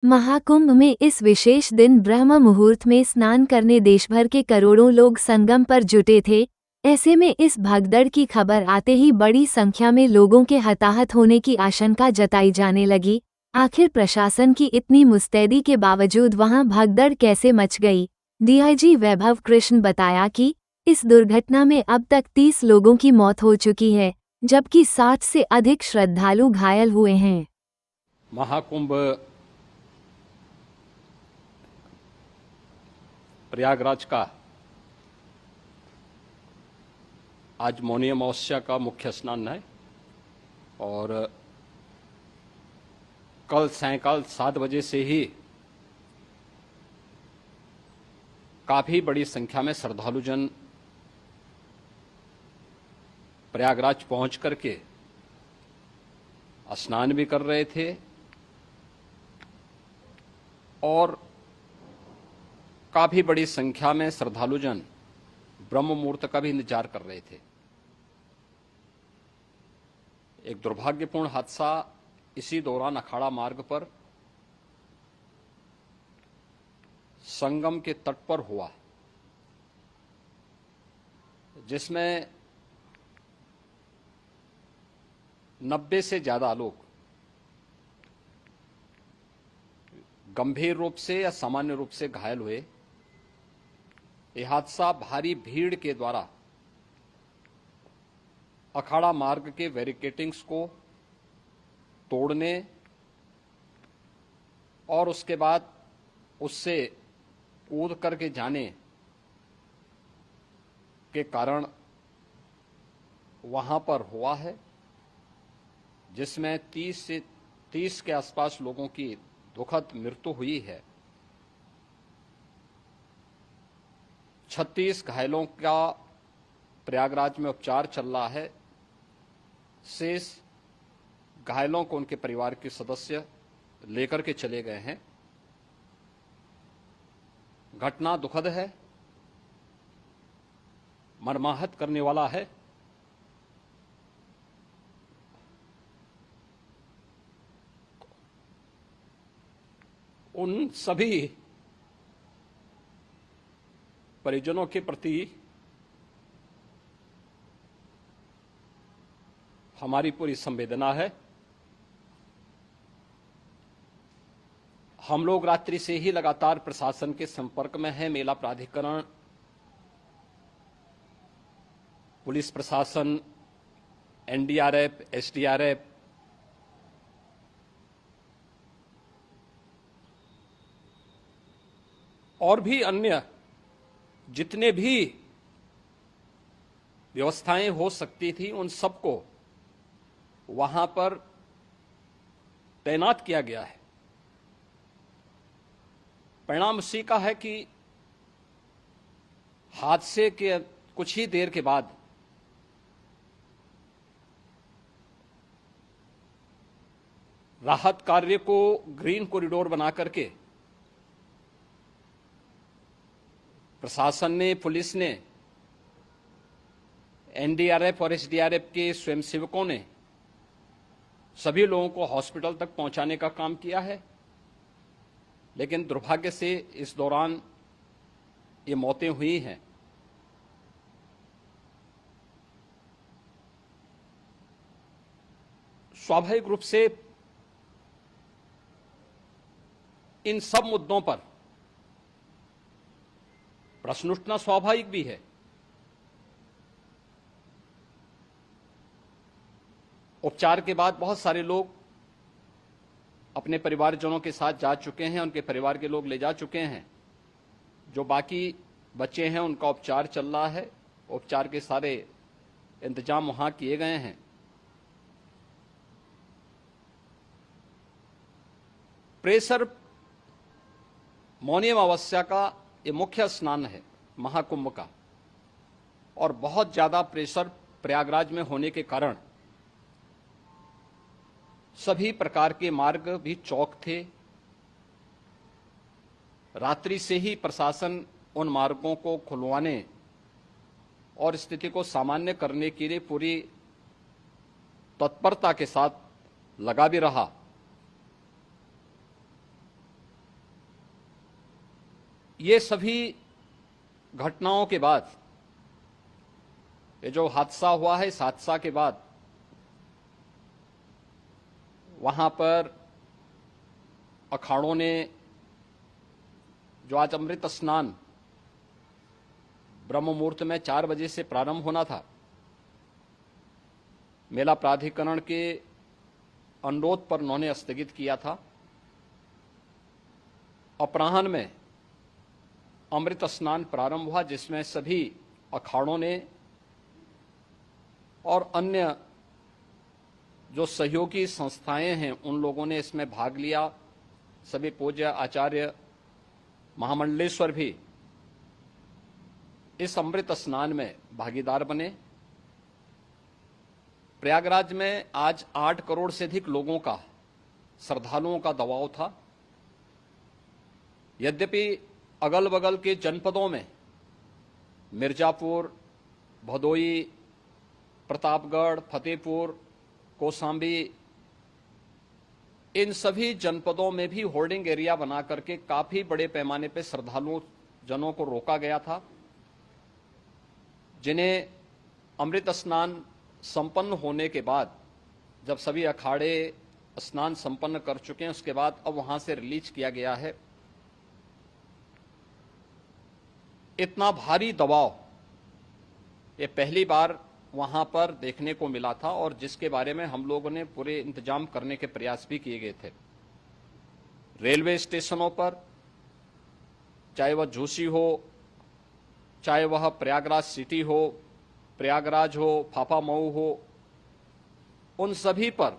महाकुंभ में इस विशेष दिन ब्रह्म मुहूर्त में स्नान करने देशभर के करोड़ों लोग संगम पर जुटे थे। ऐसे में इस भगदड़ की खबर आते ही बड़ी संख्या में लोगों के हताहत होने की आशंका जताई जाने लगी। आखिर प्रशासन की इतनी मुस्तैदी के बावजूद वहां भगदड़ कैसे मच गई? डीआईजी वैभव कृष्ण बताया कि इस दुर्घटना में अब तक 30 लोगों की मौत हो चुकी है, जबकि 60 से अधिक श्रद्धालु घायल हुए हैं। महाकुंभ प्रयागराज का आज मौनी अमावस्या का मुख्य स्नान है और कल सायंकाल 7 बजे से ही काफी बड़ी संख्या में श्रद्धालुजन प्रयागराज पहुंच करके स्नान भी कर रहे थे और काफी बड़ी संख्या में श्रद्धालुजन ब्रह्म मुहूर्त का भी इंतजार कर रहे थे। एक दुर्भाग्यपूर्ण हादसा इसी दौरान अखाड़ा मार्ग पर संगम के तट पर हुआ, जिसमें 90 से ज्यादा लोग गंभीर रूप से या सामान्य रूप से घायल हुए। यह हादसा भारी भीड़ के द्वारा अखाड़ा मार्ग के बैरिकेडिंग्स को तोड़ने और उसके बाद उससे कूद करके जाने के कारण वहां पर हुआ है, जिसमें 30 के आसपास लोगों की दुखद मृत्यु हुई है। 36 घायलों का प्रयागराज में उपचार चल रहा है। शेष घायलों को उनके परिवार के सदस्य लेकर के चले गए हैं। घटना दुखद है, मर्माहत करने वाला है। उन सभी परिजनों के प्रति हमारी पूरी संवेदना है। हम लोग रात्रि से ही लगातार प्रशासन के संपर्क में हैं। मेला प्राधिकरण, पुलिस प्रशासन, एनडीआरएफ, एसडीआरएफ और भी अन्य जितने भी व्यवस्थाएं हो सकती थी उन सबको वहां पर तैनात किया गया है। परिणाम उसी का है कि हादसे के कुछ ही देर के बाद राहत कार्य को ग्रीन कॉरिडोर बना करके प्रशासन ने, पुलिस ने, एनडीआरएफ और एसडीआरएफ के स्वयंसेवकों ने सभी लोगों को हॉस्पिटल तक पहुंचाने का काम किया है। लेकिन दुर्भाग्य से इस दौरान ये मौतें हुई हैं। स्वाभाविक रूप से इन सब मुद्दों पर प्रश्न उठना स्वाभाविक भी है। उपचार के बाद बहुत सारे लोग अपने परिवारजनों के साथ जा चुके हैं, उनके परिवार के लोग ले जा चुके हैं। जो बाकी बच्चे हैं उनका उपचार चल रहा है। उपचार के सारे इंतजाम वहां किए गए हैं। प्रेशर मौनी अमावस्या का ये मुख्य स्नान है महाकुंभ का, और बहुत ज्यादा प्रेशर प्रयागराज में होने के कारण सभी प्रकार के मार्ग भी चौक थे। रात्रि से ही प्रशासन उन मार्गों को खुलवाने और स्थिति को सामान्य करने के लिए पूरी तत्परता के साथ लगा भी रहा। ये सभी घटनाओं के बाद, ये जो हादसा हुआ है, इस हादसा के बाद वहां पर अखाड़ों ने जो आज अमृत स्नान ब्रह्म मुहूर्त में 4 बजे से प्रारंभ होना था, मेला प्राधिकरण के अनुरोध पर उन्होंने स्थगित किया था। अपराह्न में अमृत स्नान प्रारंभ हुआ, जिसमें सभी अखाड़ों ने और अन्य जो सहयोगी संस्थाएं हैं उन लोगों ने इसमें भाग लिया। सभी पूज्य आचार्य महामंडलेश्वर भी इस अमृत स्नान में भागीदार बने। प्रयागराज में आज 8 करोड़ से अधिक लोगों का, श्रद्धालुओं का दबाव था। यद्यपि अगल बगल के जनपदों में मिर्जापुर, भदोई, प्रतापगढ़, फतेहपुर, कौशाम्बी, इन सभी जनपदों में भी होर्डिंग एरिया बना करके काफी बड़े पैमाने पर श्रद्धालुओं जनों को रोका गया था, जिन्हें अमृत स्नान संपन्न होने के बाद, जब सभी अखाड़े स्नान संपन्न कर चुके हैं, उसके बाद अब वहां से रिलीज किया गया है। इतना भारी दबाव ये पहली बार वहां पर देखने को मिला था, और जिसके बारे में हम लोगों ने पूरे इंतजाम करने के प्रयास भी किए गए थे। रेलवे स्टेशनों पर, चाहे वह झूसी हो, चाहे वह प्रयागराज सिटी हो, प्रयागराज हो, फाफामऊ हो, उन सभी पर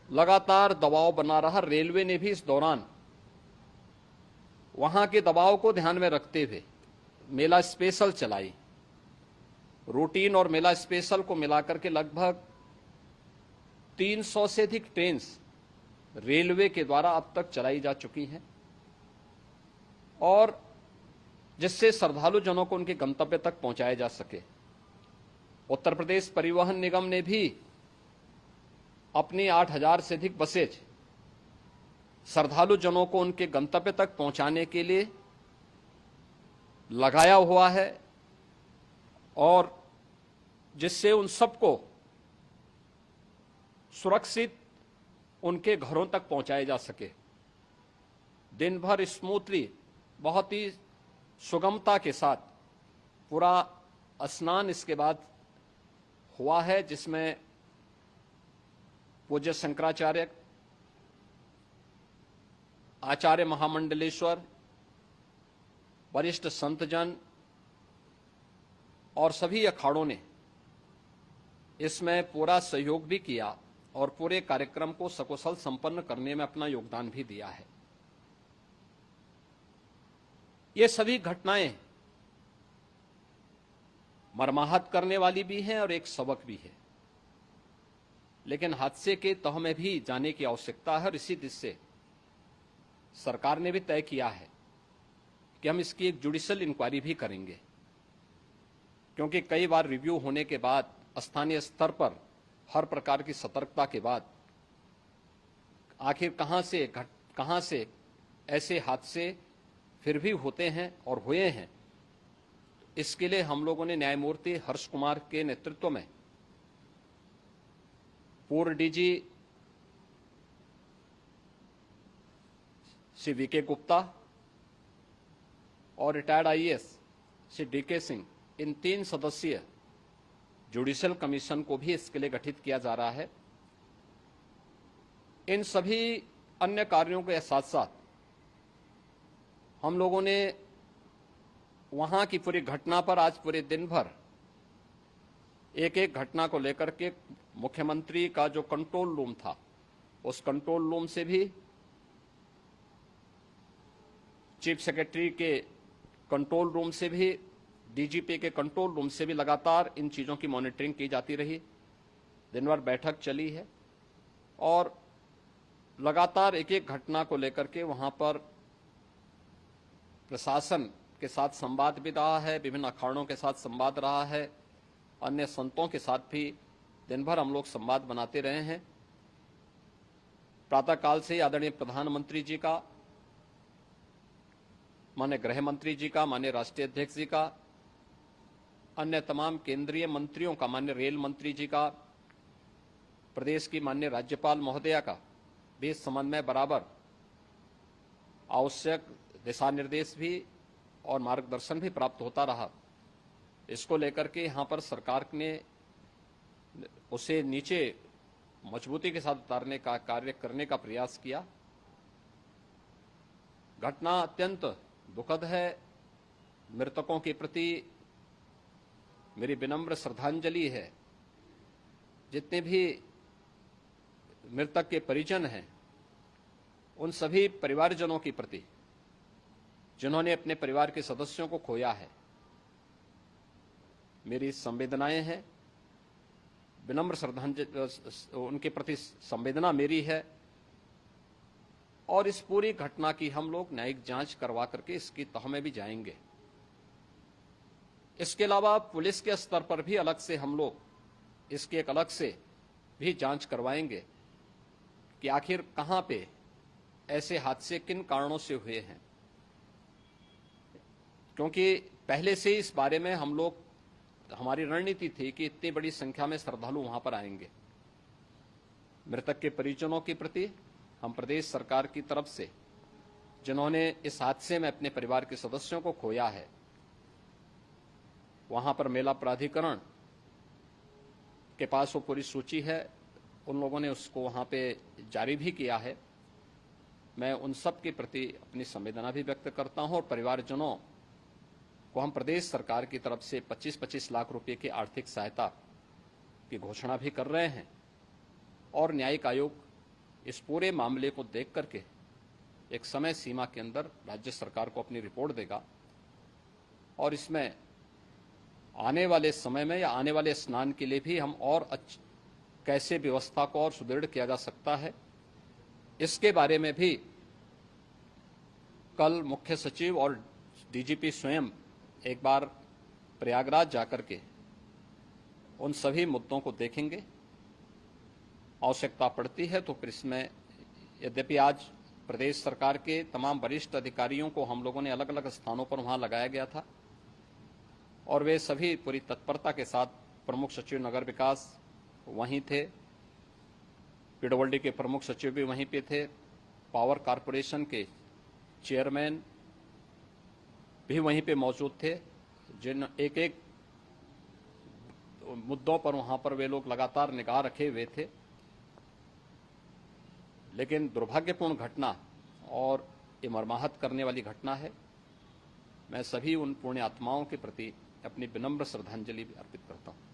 लगातार दबाव बना रहा। रेलवे ने भी इस दौरान वहां के दबाव को ध्यान में रखते हुए मेला स्पेशल चलाई। रूटीन और मेला स्पेशल को मिलाकर के लगभग 300 से अधिक ट्रेन रेलवे के द्वारा अब तक चलाई जा चुकी हैं, और जिससे श्रद्धालु जनों को उनके गंतव्य तक पहुंचाया जा सके। उत्तर प्रदेश परिवहन निगम ने भी अपनी 8000 से अधिक बसेज श्रद्धालु जनों को उनके गंतव्य तक पहुंचाने के लिए लगाया हुआ है, और जिससे उन सबको सुरक्षित उनके घरों तक पहुंचाया जा सके। दिन भर स्मूथली, बहुत ही सुगमता के साथ पूरा स्नान इसके बाद हुआ है, जिसमें पूज्य शंकराचार्य, आचार्य महामंडलेश्वर, वरिष्ठ संतजन और सभी अखाड़ों ने इसमें पूरा सहयोग भी किया और पूरे कार्यक्रम को सकुशल संपन्न करने में अपना योगदान भी दिया है। ये सभी घटनाएं मर्माहत करने वाली भी हैं और एक सबक भी है, लेकिन हादसे के तह में भी जाने की आवश्यकता है, और इसी दिशा से सरकार ने भी तय किया है कि हम इसकी एक जुडिशियल इंक्वायरी भी करेंगे, क्योंकि कई बार रिव्यू होने के बाद स्थानीय स्तर पर हर प्रकार की सतर्कता के बाद आखिर कहां से ऐसे हादसे फिर भी होते हैं और हुए हैं। इसके लिए हम लोगों ने न्यायमूर्ति हर्ष कुमार के नेतृत्व में पूर्व डीजी श्री वीके गुप्ता और retired IAS Shri DK Singh, इन 3 सदस्यीय जुडिशियल कमीशन को भी इसके लिए गठित किया जा रहा है। इन सभी अन्य कार्यों के साथ साथ हम लोगों ने वहां की पूरी घटना पर आज पूरे दिन भर एक एक घटना को लेकर के मुख्यमंत्री का जो कंट्रोल रूम था, उस कंट्रोल रूम से भी, चीफ सेक्रेटरी के कंट्रोल रूम से भी, डीजीपी के कंट्रोल रूम से भी लगातार इन चीज़ों की मॉनिटरिंग की जाती रही। दिन भर बैठक चली है और लगातार एक एक घटना को लेकर के वहां पर प्रशासन के साथ संवाद भी रहा है, विभिन्न अखाड़ों के साथ संवाद रहा है, अन्य संतों के साथ भी दिन भर हम लोग संवाद बनाते रहे हैं। प्रातःकाल से आदरणीय प्रधानमंत्री जी का माननीय गृह मंत्री जी का, माननीय राष्ट्रीय अध्यक्ष जी का, अन्य तमाम केंद्रीय मंत्रियों का, माननीय रेल मंत्री जी का, प्रदेश की माननीय राज्यपाल महोदया का भी इस संबंध में बराबर आवश्यक दिशा निर्देश भी और मार्गदर्शन भी प्राप्त होता रहा। इसको लेकर के यहाँ पर सरकार ने उसे नीचे मजबूती के साथ उतारने का कार्य करने का प्रयास किया। घटना अत्यंत दुखद है। मृतकों के प्रति मेरी विनम्र श्रद्धांजलि है। जितने भी मृतक के परिजन हैं, उन सभी परिवारजनों के प्रति जिन्होंने अपने परिवार के सदस्यों को खोया है, मेरी संवेदनाएं हैं। विनम्र श्रद्धांजलि उनके प्रति संवेदना मेरी है और इस पूरी घटना की हम लोग न्यायिक जांच करवा करके इसकी तह में भी जाएंगे। इसके अलावा पुलिस के स्तर पर भी अलग से हम लोग इसकी एक अलग से भी जांच करवाएंगे कि आखिर कहां पे ऐसे हादसे किन कारणों से हुए हैं, क्योंकि पहले से इस बारे में हम लोग, हमारी रणनीति थी कि इतनी बड़ी संख्या में श्रद्धालु वहां पर आएंगे। मृतक के परिजनों के प्रति हम प्रदेश सरकार की तरफ से, जिन्होंने इस हादसे में अपने परिवार के सदस्यों को खोया है, वहां पर मेला प्राधिकरण के पास वो पूरी सूची है, उन लोगों ने उसको वहां पे जारी भी किया है। मैं उन सब के प्रति अपनी संवेदना भी व्यक्त करता हूं और परिवारजनों को हम प्रदेश सरकार की तरफ से 25-25 लाख रुपए की आर्थिक सहायता की घोषणा भी कर रहे हैं और न्यायिक आयोग इस पूरे मामले को देख करके एक समय सीमा के अंदर राज्य सरकार को अपनी रिपोर्ट देगा और इसमें आने वाले समय में या आने वाले स्नान के लिए भी हम और कैसे व्यवस्था को और सुदृढ़ किया जा सकता है, इसके बारे में भी कल मुख्य सचिव और डीजीपी स्वयं एक बार प्रयागराज जाकर के उन सभी मुद्दों को देखेंगे। आवश्यकता पड़ती है तो फिर इसमें, यद्यपि आज प्रदेश सरकार के तमाम वरिष्ठ अधिकारियों को हम लोगों ने अलग अलग स्थानों पर वहां लगाया गया था और वे सभी पूरी तत्परता के साथ, प्रमुख सचिव नगर विकास वहीं थे, पीडब्ल्यूडी के प्रमुख सचिव भी वहीं पे थे, पावर कारपोरेशन के चेयरमैन भी वहीं पे मौजूद थे, जिन एक एक मुद्दों पर वहां पर वे लोग लगातार निगाह रखे हुए थे। लेकिन दुर्भाग्यपूर्ण घटना और ये मर्माहत करने वाली घटना है। मैं सभी उन पुण्य आत्माओं के प्रति अपनी विनम्र श्रद्धांजलि भी अर्पित करता हूं।